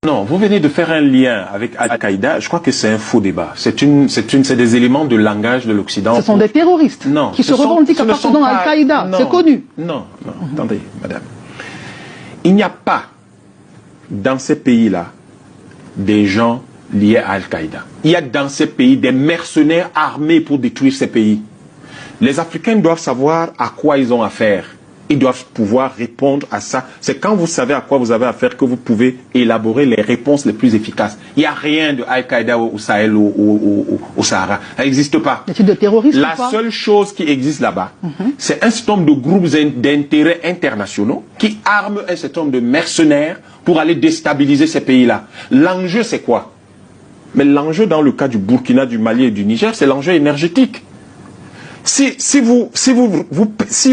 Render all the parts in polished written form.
Non, vous venez de faire un lien avec Al-Qaïda. Je crois que c'est un faux débat. C'est des éléments de langage de l'Occident. Ce sont des terroristes qui se revendiquent appartenant à Al-Qaïda. C'est connu. Non, attendez, madame. Il n'y a pas dans ces pays-là des gens liés à Al-Qaïda. Il y a dans ces pays des mercenaires armés pour détruire ces pays. Les Africains doivent savoir à quoi ils ont affaire. Ils doivent pouvoir répondre à ça. C'est quand vous savez à quoi vous avez affaire que vous pouvez élaborer les réponses les plus efficaces. Il n'y a rien de Al-Qaïda au Sahel ou au Sahara. Ça n'existe pas. De terroristes La seule chose qui existe là-bas, c'est un certain nombre de groupes d'intérêts internationaux qui arment un certain nombre de mercenaires pour aller déstabiliser ces pays-là. L'enjeu, c'est quoi? Mais l'enjeu dans le cas du Burkina, du Mali et du Niger, c'est l'enjeu énergétique. Si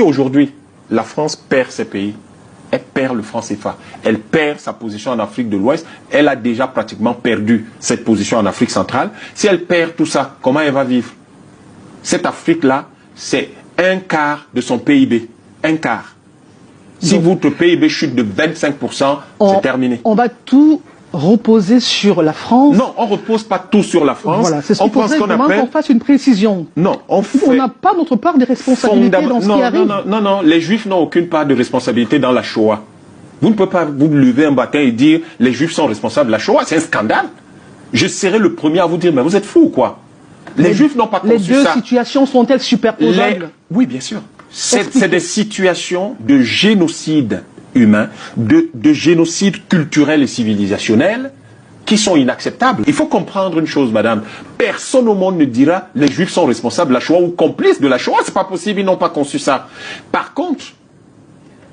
aujourd'hui, la France perd ces pays, elle perd le franc CFA, elle perd sa position en Afrique de l'Ouest, elle a déjà pratiquement perdu cette position en Afrique centrale. Si elle perd tout ça, comment elle va vivre? Cette Afrique-là, c'est un quart de son PIB. Un quart. Si votre PIB chute de 25%, c'est terminé. On va tout reposer sur la France. Non, on ne repose pas tout sur la France. Voilà, c'est ce qu'il faudrait vraiment qu'on fasse une précision. Non, on n'a pas notre part de responsabilité dans ce qui arrive. Non, les Juifs n'ont aucune part de responsabilité dans la Shoah. Vous ne pouvez pas vous lever un matin et dire les Juifs sont responsables de la Shoah, c'est un scandale. Je serai le premier à vous dire, mais vous êtes fous ou quoi? Les Juifs n'ont pas conçu ça. Les deux situations sont-elles superposables? Oui, bien sûr. C'est des situations de génocide humain, de génocide culturel et civilisationnel qui sont inacceptables. Il faut comprendre une chose, madame. Personne au monde ne dira les Juifs sont responsables de la Shoah ou complices de la Shoah. C'est pas possible, ils n'ont pas conçu ça. Par contre,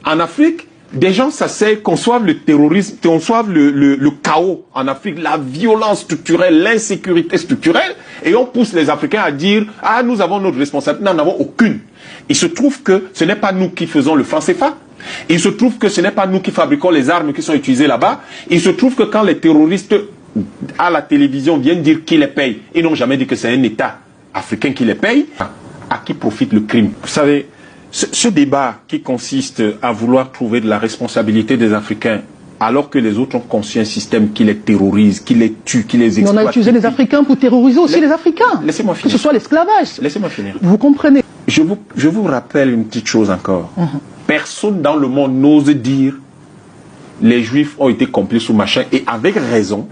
en Afrique, des gens s'asseyent, conçoivent le terrorisme, conçoivent le chaos en Afrique, la violence structurelle, l'insécurité structurelle, et on pousse les Africains à dire « Ah, nous avons notre responsabilité. » Nous n'en avons aucune. Il se trouve que ce n'est pas nous qui faisons le franc CFA. Il se trouve que ce n'est pas nous qui fabriquons les armes qui sont utilisées là-bas. Il se trouve que quand les terroristes à la télévision viennent dire qui les paye, ils n'ont jamais dit que c'est un État africain qui les paye. À qui profite le crime? Vous savez, ce débat qui consiste à vouloir trouver de la responsabilité des Africains alors que les autres ont conçu un système qui les terrorise, qui les tue, qui les exploite. Mais on a utilisé les Africains pour terroriser aussi les Africains. Laissez-moi finir. Que ce soit l'esclavage. Laissez-moi finir. Vous comprenez? Je vous rappelle une petite chose encore. Personne dans le monde n'ose dire les Juifs ont été complices ou machin, et avec raison,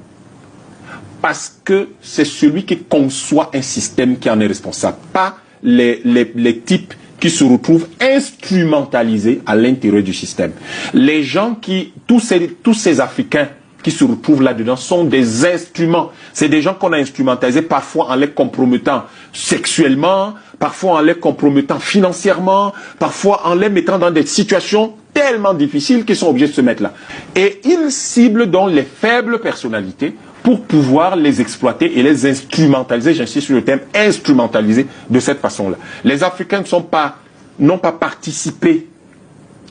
parce que c'est celui qui conçoit un système qui en est responsable, pas les types qui se retrouvent instrumentalisés à l'intérieur du système. Les gens tous ces Africains qui se retrouvent là-dedans sont des instruments. C'est des gens qu'on a instrumentalisés parfois en les compromettant sexuellement, parfois en les compromettant financièrement, parfois en les mettant dans des situations tellement difficiles qu'ils sont obligés de se mettre là. Et ils ciblent donc les faibles personnalités pour pouvoir les exploiter et les instrumentaliser, j'insiste sur le terme, instrumentaliser de cette façon-là. Les Africains n'ont pas participé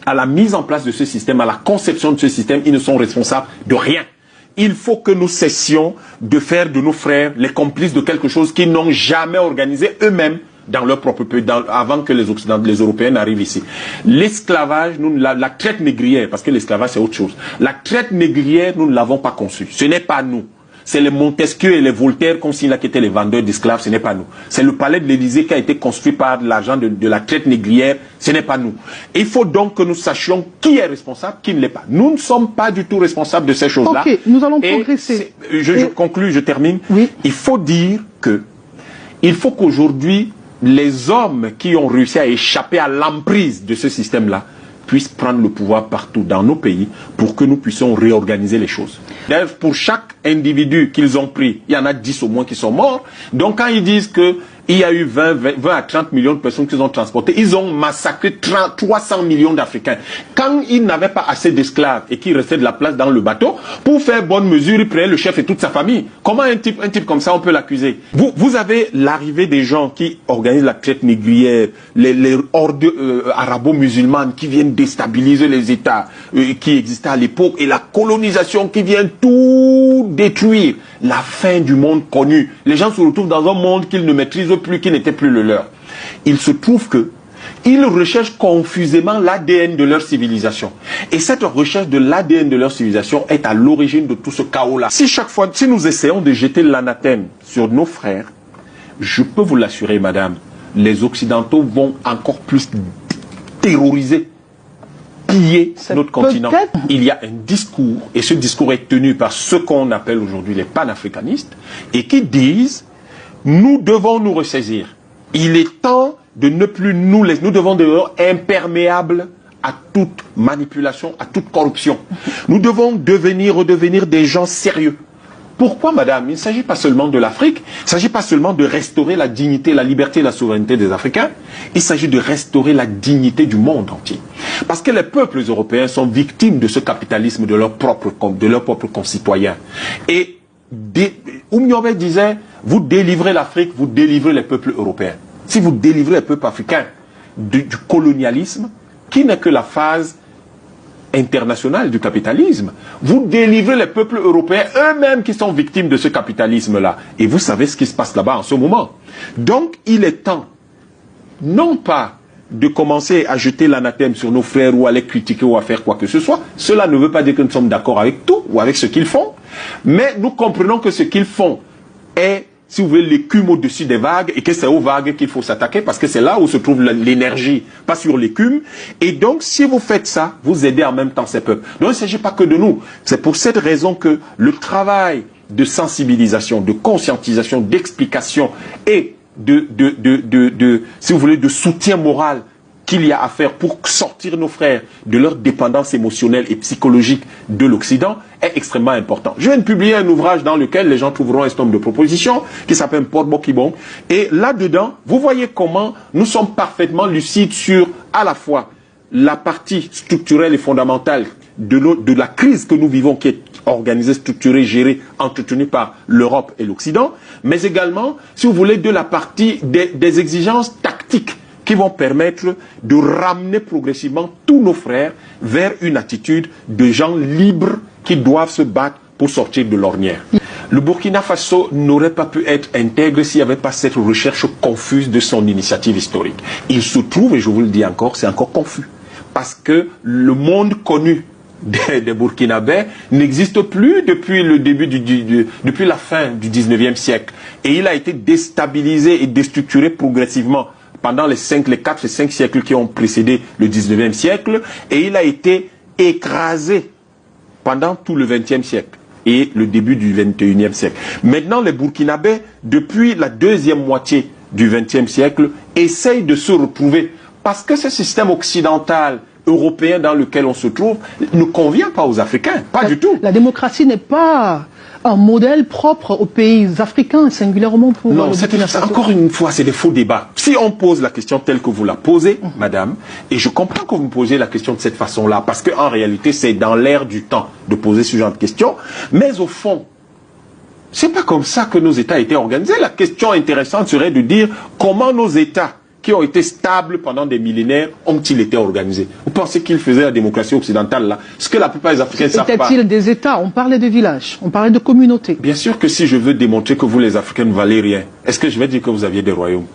à la mise en place de ce système, à la conception de ce système. Ils ne sont responsables de rien. Il faut que nous cessions de faire de nos frères les complices de quelque chose qu'ils n'ont jamais organisé eux-mêmes dans leur propre pays, avant que les Européens n'arrivent ici. L'esclavage, la traite négrière, parce que l'esclavage c'est autre chose. La traite négrière, nous ne l'avons pas conçue. Ce n'est pas nous. C'est les Montesquieu et les Voltaire, comme s'ils étaient les vendeurs d'esclaves, ce n'est pas nous. C'est le palais de l'Élysée qui a été construit par l'argent de la traite négrière, ce n'est pas nous. Il faut donc que nous sachions qui est responsable, qui ne l'est pas. Nous ne sommes pas du tout responsables de ces choses-là. Ok, nous allons progresser. Je conclue, je termine. Oui. Il faut dire que, il faut qu'aujourd'hui, les hommes qui ont réussi à échapper à l'emprise de ce système-là puissent prendre le pouvoir partout dans nos pays pour que nous puissions réorganiser les choses. D'ailleurs, pour chaque individu qu'ils ont pris, il y en a 10 au moins qui sont morts. Donc quand ils disent qu'il y a eu 20 à 30 millions de personnes qu'ils ont transportées, ils ont massacré 300 millions d'Africains. Quand ils n'avaient pas assez d'esclaves et qu'il restait de la place dans le bateau, pour faire bonne mesure, ils prenaient le chef et toute sa famille. Comment un type comme ça, on peut l'accuser? Vous avez l'arrivée des gens qui organisent la traite négrière, les hordes arabo-musulmanes qui viennent déstabiliser les États qui existaient à l'époque, et la colonisation qui vient tout détruire. La fin du monde connu. Les gens se retrouvent dans un monde qu'ils ne maîtrisent plus, qui n'était plus le leur. Il se trouve que ils recherchent confusément l'ADN de leur civilisation. Et cette recherche de l'ADN de leur civilisation est à l'origine de tout ce chaos-là. Si chaque fois, si nous essayons de jeter l'anathème sur nos frères, je peux vous l'assurer, madame, les Occidentaux vont encore plus terroriser, piller notre continent. Il y a un discours, et ce discours est tenu par ceux qu'on appelle aujourd'hui les panafricanistes, et qui disent, nous devons nous ressaisir. Il est temps de ne plus nous laisser, nous devons devenir imperméables à toute manipulation, à toute corruption. Nous devons redevenir des gens sérieux. Pourquoi, madame? Il ne s'agit pas seulement de l'Afrique, il ne s'agit pas seulement de restaurer la dignité, la liberté et la souveraineté des Africains, il s'agit de restaurer la dignité du monde entier. Parce que les peuples européens sont victimes de ce capitalisme de leurs propres concitoyens. Et Oumniobé disait, vous délivrez l'Afrique, vous délivrez les peuples européens. Si vous délivrez les peuples africains du colonialisme, qui n'est que la phase internationale du capitalisme, vous délivrez les peuples européens eux-mêmes qui sont victimes de ce capitalisme-là. Et vous savez ce qui se passe là-bas en ce moment. Donc, il est temps, non pas de commencer à jeter l'anathème sur nos frères ou à les critiquer ou à faire quoi que ce soit. Cela ne veut pas dire que nous sommes d'accord avec tout ou avec ce qu'ils font, mais nous comprenons que ce qu'ils font est, si vous voulez, l'écume au-dessus des vagues, et que c'est aux vagues qu'il faut s'attaquer, parce que c'est là où se trouve l'énergie, pas sur l'écume. Et donc, si vous faites ça, vous aidez en même temps ces peuples. Donc, il ne s'agit pas que de nous. C'est pour cette raison que le travail de sensibilisation, de conscientisation, d'explication et si vous voulez, de soutien moral qu'il y a à faire pour sortir nos frères de leur dépendance émotionnelle et psychologique de l'Occident est extrêmement important. Je viens de publier un ouvrage dans lequel les gens trouveront un certain nombre de propositions qui s'appelle Portbo Kibong. Et là-dedans, vous voyez comment nous sommes parfaitement lucides sur à la fois la partie structurelle et fondamentale de la crise que nous vivons, qui est organisée, structurée, gérée, entretenue par l'Europe et l'Occident, mais également, si vous voulez, de la partie des exigences tactiques qui vont permettre de ramener progressivement tous nos frères vers une attitude de gens libres qui doivent se battre pour sortir de l'ornière. Le Burkina Faso n'aurait pas pu être intègre s'il n'y avait pas cette recherche confuse de son initiative historique. Il se trouve, et je vous le dis encore, c'est encore confus. Parce que le monde connu des Burkinabés n'existe plus depuis le début depuis la fin du 19e siècle. Et il a été déstabilisé et déstructuré progressivement pendant les 4 et 5 siècles qui ont précédé le 19e siècle, et il a été écrasé pendant tout le 20e siècle et le début du 21e siècle. Maintenant, les Burkinabés, depuis la deuxième moitié du 20e siècle, essayent de se retrouver, parce que ce système occidental européen dans lequel on se trouve ne convient pas aux Africains, pas du tout. La démocratie n'est pas un modèle propre aux pays africains, singulièrement pour... Non, encore une fois, c'est des faux débats. Si on pose la question telle que vous la posez, madame, et je comprends que vous me posez la question de cette façon-là, parce qu'en réalité, c'est dans l'air du temps de poser ce genre de questions, mais au fond, c'est pas comme ça que nos États étaient organisés. La question intéressante serait de dire comment nos États qui ont été stables pendant des millénaires ont-ils été organisés? Vous pensez qu'ils faisaient la démocratie occidentale là? Ce que la plupart des Africains ne savent pas. Était-il des États? On parlait de villages, on parlait de communautés. Bien sûr que si je veux démontrer que vous les Africains ne valez rien, est-ce que je vais dire que vous aviez des royaumes?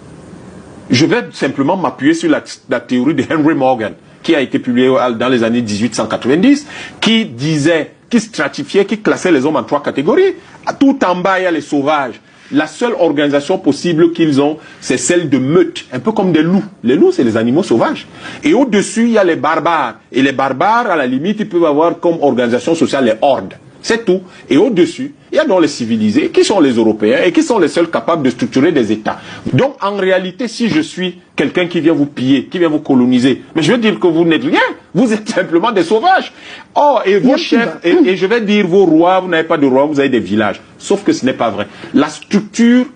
Je vais simplement m'appuyer sur la théorie de Henry Morgan, qui a été publiée dans les années 1890, qui disait, qui stratifiait, qui classait les hommes en 3 catégories. Tout en bas, il y a les sauvages. La seule organisation possible qu'ils ont, c'est celle de meute, un peu comme des loups. Les loups, c'est les animaux sauvages. Et au-dessus, il y a les barbares. Et les barbares, à la limite, ils peuvent avoir comme organisation sociale les hordes. C'est tout. Et au-dessus, il y a donc les civilisés, qui sont les Européens, et qui sont les seuls capables de structurer des États. Donc, en réalité, si je suis quelqu'un qui vient vous piller, qui vient vous coloniser, mais je veux dire que vous n'êtes rien. Vous êtes simplement des sauvages. Oh, et vos chefs, et je vais dire, vos rois, vous n'avez pas de rois, vous avez des villages. Sauf que ce n'est pas vrai. La structure,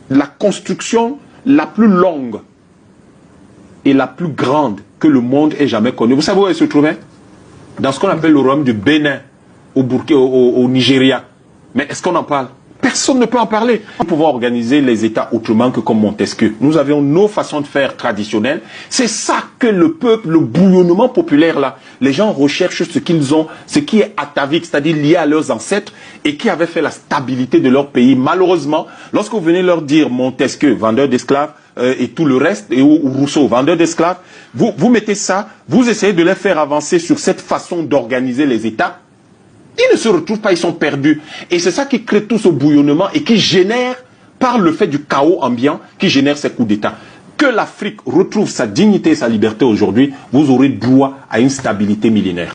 la construction la plus longue et la plus grande que le monde ait jamais connue, vous savez où elle se trouvait? Dans ce qu'on appelle le royaume du Bénin, au Nigeria. Mais est-ce qu'on en parle? Personne ne peut en parler. Nous pouvons organiser les États autrement que comme Montesquieu. Nous avions nos façons de faire traditionnelles. C'est ça que le peuple, le bouillonnement populaire là, les gens recherchent ce qu'ils ont, ce qui est atavique, c'est-à-dire lié à leurs ancêtres et qui avait fait la stabilité de leur pays. Malheureusement, lorsque vous venez leur dire Montesquieu, vendeur d'esclaves, et tout le reste, et Rousseau, vendeur d'esclaves, vous mettez ça, vous essayez de les faire avancer sur cette façon d'organiser les États, ils ne se retrouvent pas, ils sont perdus. Et c'est ça qui crée tout ce bouillonnement et qui génère, par le fait du chaos ambiant, qui génère ces coups d'État. Que l'Afrique retrouve sa dignité et sa liberté aujourd'hui, vous aurez droit à une stabilité millénaire.